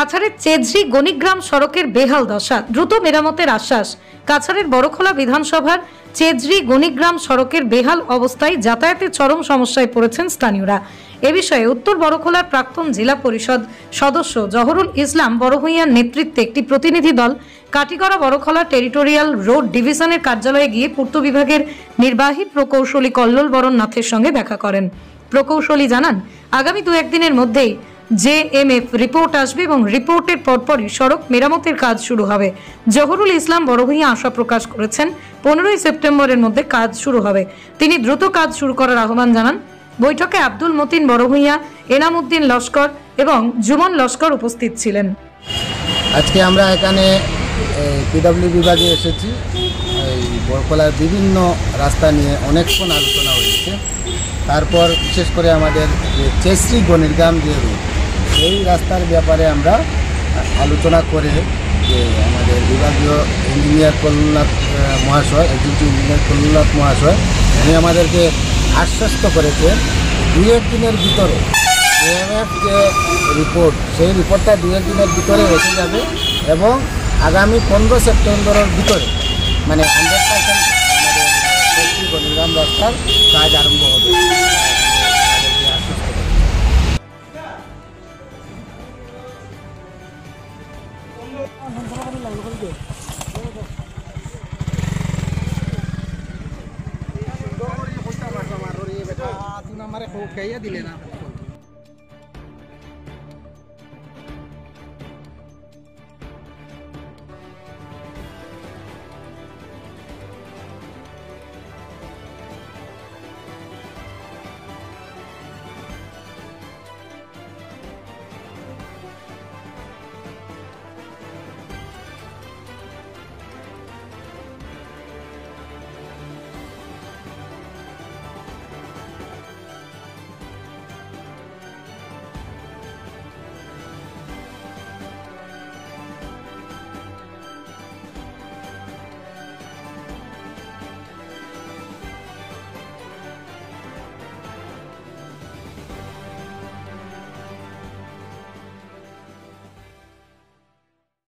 কাছাড়ের চেজরি গণিগ্রাম সড়কের বেহাল দশা, দ্রুত মেরামতের আশ্বাস। কাছাড়ের বড়খোলা বিধানসভার চেজরি গণিগ্রাম সড়কের বেহাল অবস্থায় যাতায়াতে চরম সমস্যায় পড়েছেন স্থানীয়রা। এ বিষয়ে উত্তর বড়খোলার প্রাক্তন জেলা পরিষদ সদস্য জহরুল ইসলাম বড়ভূঁইয়ার নেতৃত্বে একটি প্রতিনিধি দল কাটিগড়া বড়খোলা টেরিটোরিয়াল রোড ডিভিশনের কার্যালয়ে গিয়ে পূর্ত বিভাগের নির্বাহী প্রকৌশলী কল্লোল বরণ নাথের সঙ্গে দেখা করেন। প্রকৌশলী জানান, আগামী 2-1 দিনের মধ্যেই জেএমএফ রিপোর্ট আসবে এবং রিপোর্টের পরপরই সড়ক মেরামতের কাজ শুরু হবে। জহরুল ইসলাম বড়ভূঁইয়া আশা প্রকাশ করেছেন 15ই সেপ্টেম্বরের মধ্যে কাজ শুরু হবে। তিনি দ্রুত কাজ শুরু করার আহ্বান জানান। বৈঠকে আব্দুল মতিন বড়ভূঁইয়া, এনাম উদ্দিন লস্কর এবং জুমন লস্কর উপস্থিত ছিলেন। আজকে আমরা এখানে পিডব্লিউ বিভাগে এসেছি। এই বড়খোলার বিভিন্ন রাস্তা নিয়ে অনেকক্ষণ আলোচনা হয়েছে। তারপর বিশেষ করে আমাদের যে চেজরি গণিগ্রাম যে রুট, সেই রাস্তার ব্যাপারে আমরা আলোচনা করে যে আমাদের বিভাগীয় ইঞ্জিনিয়ার কল্লোলনাথ মহাশয়, এক্সিকিউটিভ ইঞ্জিনিয়ার কল্লোলনাথ মহাশয়, উনি আমাদেরকে আশ্বস্ত করেছেন 2-1 দিনের ভিতরে জেএমএফ যে রিপোর্ট, সেই রিপোর্টটা 2-1 দিনের ভিতরে এসে যাবে এবং আগামী 15 সেপ্টেম্বরের ভিতরে মানে 100% আমাদের চেজরি গণিগ্রাম রাস্তার কাজ আরম্ভ হবে। দিলে না।